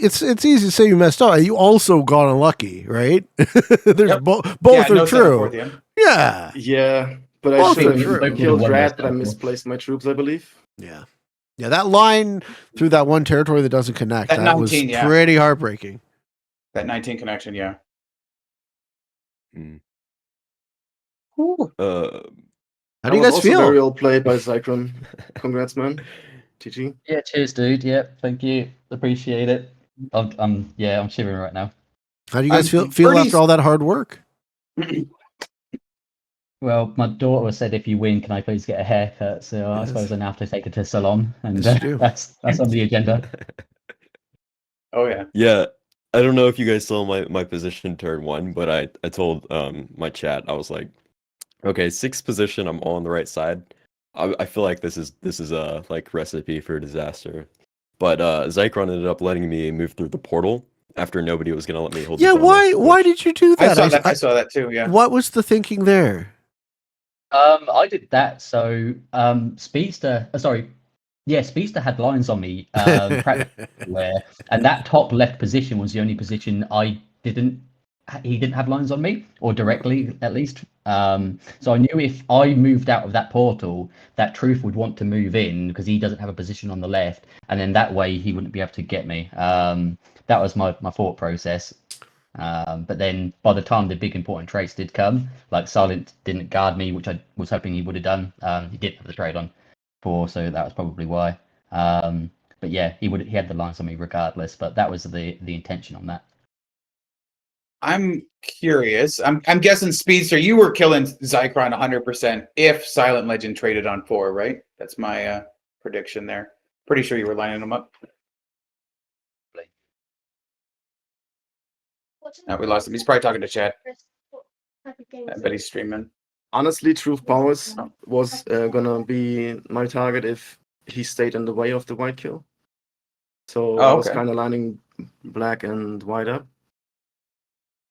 It's easy to say you messed up. You also got unlucky, right? There's Yep. both Yeah, are no 7-4 at true. the end. Yeah, Yeah, but I Both should are have true. killed One Rat, but I messed up. misplaced my troops, I believe. yeah. That line through that one territory that doesn't connect. That That was 19, yeah. pretty heartbreaking. That 19 connection, yeah. Mm. Ooh. How do you That was guys also feel? very well played by Zycron. Congrats, man. GG. Yeah, cheers, dude. Yeah, thank you. Appreciate it. I'm shivering right now. How do you guys I'm feel pretty after all that hard work? Well, my daughter said, if you win, can I please get a haircut? So I Yes. suppose I now have to take her to salon, and Yes, you do. that's on the agenda. Oh, yeah. Yeah, I don't know if you guys saw my position turn 1, but I told my chat, I was like, okay, 6th position, I'm all on the right side. I feel like this is a like recipe for disaster. But Zycron ended up letting me move through the portal after nobody was gonna let me hold. Yeah, the bonus, why which- did you do I that? saw that too, yeah. What was the thinking there? I did that. So Speedster had lines on me, practically everywhere, and that top left position was the only position he didn't have lines on me, or directly at least. So I knew if I moved out of that portal, that Truth would want to move in because he doesn't have a position on the left, and then that way he wouldn't be able to get me. That was my thought process. But then by the time the big important trades did come, like Silent didn't guard me, which I was hoping he would have done. He did have the trade on 4, so that was probably why. But yeah, he had the lines on me regardless. But that was the intention on that. I'm curious. I'm guessing Speedster, you were killing Zycron 100% if Silent Legend traded on 4, right? That's my prediction there. Pretty sure you were lining them up. No, we lost him. He's probably talking to chat. I bet he's streaming. Honestly, Truth Powers was gonna be my target if he stayed in the way of the white kill. So I was okay. kind of lining black and white up.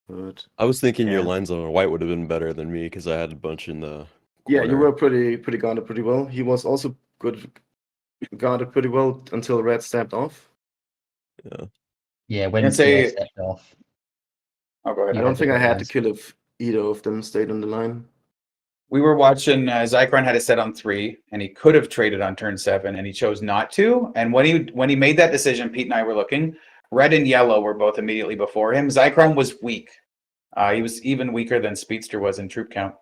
But I was thinking your Yeah. lines on white would have been better than me because I had a bunch in the yeah, you corner. were pretty guarded pretty well. He was also guarded pretty well until Red stepped off. Yeah, when I'd say- Pierre stepped off. Oh, go ahead. I You don't had think the I had to lines. kill if either of them stayed on the line. We were watching Zycron had a set on 3, and he could have traded on turn 7, and he chose not to. And when he made that decision, Pete and I were looking. Red and yellow were both immediately before him. Zycron was weak. He was even weaker than Speedster was in troop count.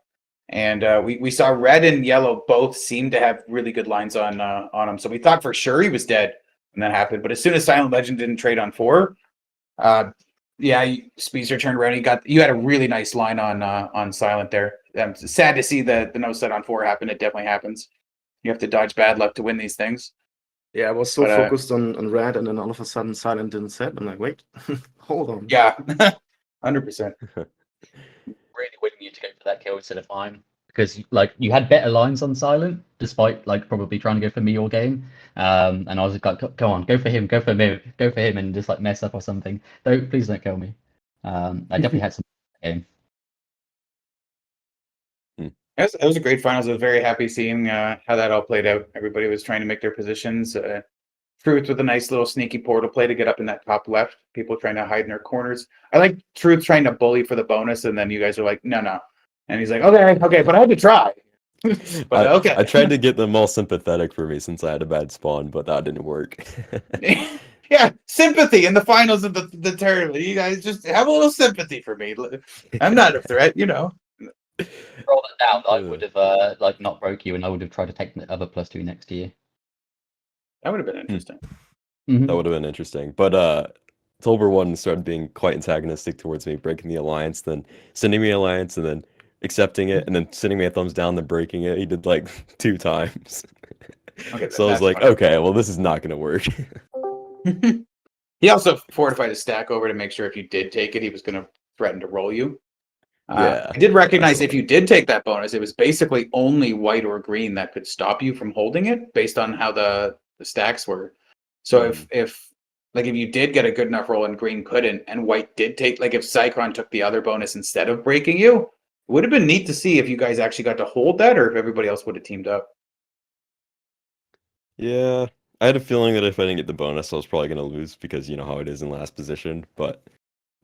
And we saw red and yellow both seem to have really good lines on him. So we thought for sure he was dead when that happened. But as soon as Silent Legend didn't trade on 4, Speedster turned around. You had a really nice line on Silent there. It's sad to see the no set on 4 happen. It definitely happens. You have to dodge bad luck to win these things. Yeah, I was so But, focused on Red, and then all of a sudden Silent didn't set. I'm like, wait, hold on. Yeah, 100%. Really winning you to go for that kill instead of mine, because like you had better lines on Silent, despite like probably trying to go for me all game. And I was like, come on, go for him, and just like mess up or something. Please don't kill me. I definitely had some game. It was a great finals. I was very happy seeing how that all played out. Everybody was trying to make their positions. Truth with a nice little sneaky portal play to get up in that top left. People trying to hide in their corners. I like Truth trying to bully for the bonus, and then you guys are like, no. And he's like, okay, but I had to try. But okay. I tried to get them all sympathetic for me since I had a bad spawn, but that didn't work. Yeah, sympathy in the finals of the tournament. You guys just have a little sympathy for me. I'm not a threat, you know. Roll that down, I would have like not broke you, and I would have tried to take the other +2 next year. That would have been interesting. That would have been interesting. But Tolber 1 started being quite antagonistic towards me, breaking the alliance, then sending me alliance, and then accepting it, and then sending me a thumbs down, then breaking it. He did like 2 times. Okay, So I was like, fine. okay, well, this is not going to work. He also fortified his stack over to make sure if you did take it, he was going to threaten to roll you. Yeah, I did recognize I if saw you did take that bonus, it was basically only white or green that could stop you from holding it based on how the stacks were. So if you did get a good enough roll and green couldn't, and white did take, like if Cycron took the other bonus instead of breaking you, it would have been neat to see if you guys actually got to hold that or if everybody else would have teamed up. Yeah, I had a feeling that if I didn't get the bonus, I was probably going to lose because you know how it is in last position. But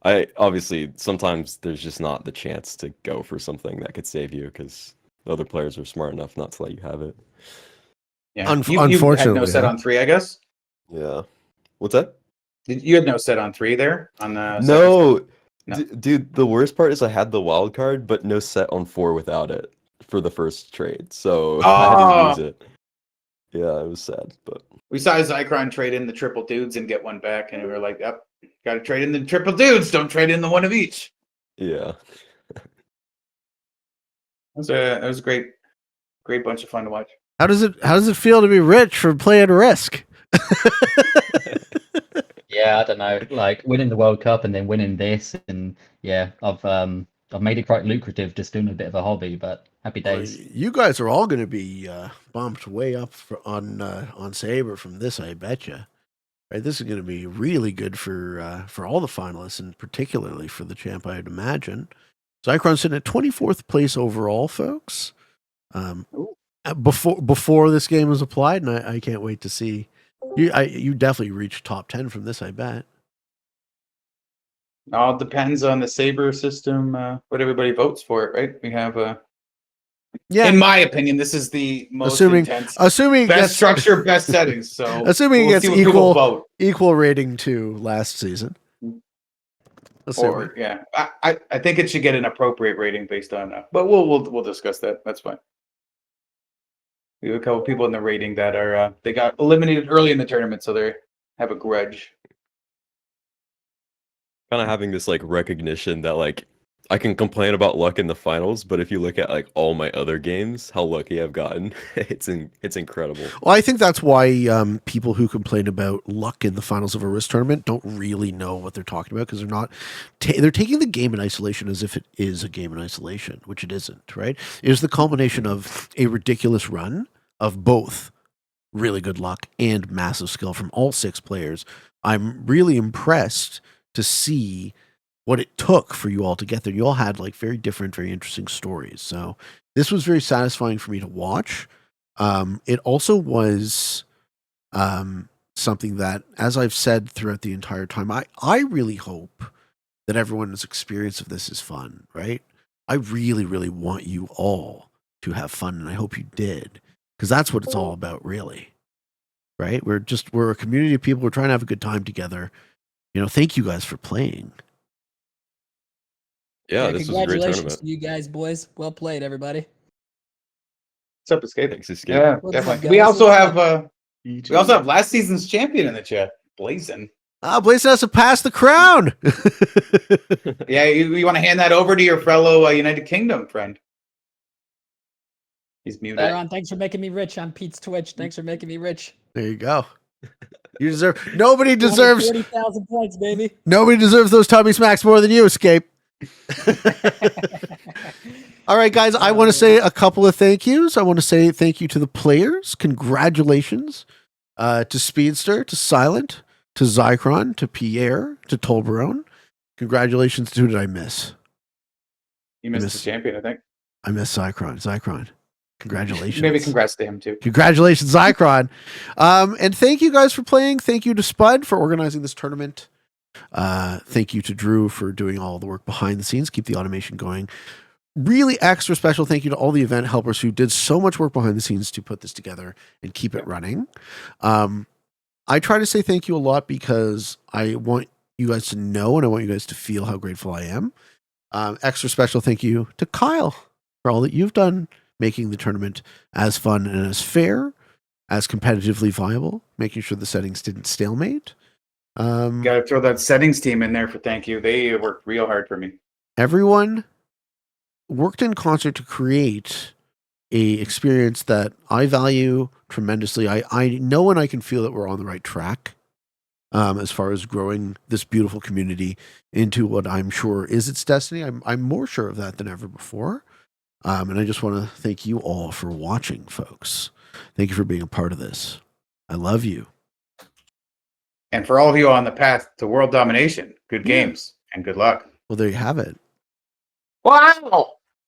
I obviously sometimes there's just not the chance to go for something that could save you because the other players are smart enough not to let you have it. Yeah, Unfortunately, you had no set huh? on 3, I guess. Yeah. What's that? You had no set on 3 there on the No, No. dude. The worst part is I had the wild card, but no set on 4 without it for the first trade, so I had to use it. Yeah, it was sad, but We saw Zycron trade in the triple dudes and get one back, and we were like, "Yep, got to trade in the triple dudes. Don't trade in the one of each." yeah. That was a great bunch of fun to watch. How does it feel to be rich for playing Risk? Yeah, I don't know. Like winning the World Cup and then winning this, and yeah, I've made it quite lucrative just doing a bit of a hobby. But happy days. You guys are all going to be bumped way up on Saber from this, I bet you. Right, this is going to be really good for all the finalists, and particularly for the champ, I'd imagine. Zycron's sitting at 24th place overall, folks. Before this game was applied, and I can't wait to see. You definitely reached top 10 from this, I bet. All depends on the Saber system, what everybody votes for it, right? We have in my opinion, this is the most intense, assuming best structure, best settings. So assuming we'll it gets see what people vote. equal rating to last season. Or yeah, I think it should get an appropriate rating based on but we'll discuss that. That's fine. We have a couple people in the rating that are they got eliminated early in the tournament, so they have a grudge. Kind of having this like recognition that like I can complain about luck in the finals, but if you look at like all my other games, how lucky I've gotten, it's incredible. Well, I think that's why people who complain about luck in the finals of a Risk tournament don't really know what they're talking about, because they're not. They're taking the game in isolation as if it is a game in isolation, which it isn't. Right? It is the culmination of a ridiculous run of both really good luck and massive skill from all 6 players. I'm really impressed to see what it took for you all to get there. You all had like very different, very interesting stories. So this was very satisfying for me to watch. It also was something that, as I've said throughout the entire time, I really hope that everyone's experience of this is fun, right? I really, really want you all to have fun, and I hope you did, because that's what it's all about, really. Right? We're a community of people. We're trying to have a good time together. You know, thank you guys for playing. Yeah, this was a great congratulations tournament. to you guys, boys. Well played, everybody. What's up, Escape? Thanks, Escape. Yeah, What's up, definitely. guys? We also What's have last season's champion in the chat, Blazin. Blazin has to pass the crown. Yeah, you want to hand that over to your fellow United Kingdom friend? He's muted. Aaron, thanks for making me rich on Pete's Twitch. Thanks for making me rich. There you go. You deserve. Nobody deserves 40,000 points, baby. Nobody deserves those tummy smacks more than you, Escape. All right, guys. I want to say a couple of thank yous. I want to say thank you to the players. Congratulations to Speedster, to Silent, to Zycron, to Pierre, to Tolbarone. Congratulations to who did I miss? You missed the champion, I think. I missed Zycron. Congratulations. Maybe congrats to him too. Congratulations, Zycron. And thank you guys for playing. Thank you to Spud for organizing this tournament. Thank you to Drew for doing all the work behind the scenes. Keep the automation going. Really extra special thank you to all the event helpers who did so much work behind the scenes to put this together and keep it running. I try to say thank you a lot because I want you guys to know and I want you guys to feel how grateful I am. Extra special thank you to Kyle for all that you've done making the tournament as fun and as fair, as competitively viable, making sure the settings didn't stalemate. Gotta throw that settings team in there for thank you. They worked real hard for me. Everyone worked in concert to create a experience that I value tremendously. I know and I can feel that we're on the right track as far as growing this beautiful community into what I'm sure is its destiny. I'm more sure of that than ever before. And I just want to thank you all for watching, folks. Thank you for being a part of this. I love you. And for all of you on the path to world domination, good Yeah. games and good luck. Well, there you have it. Wow!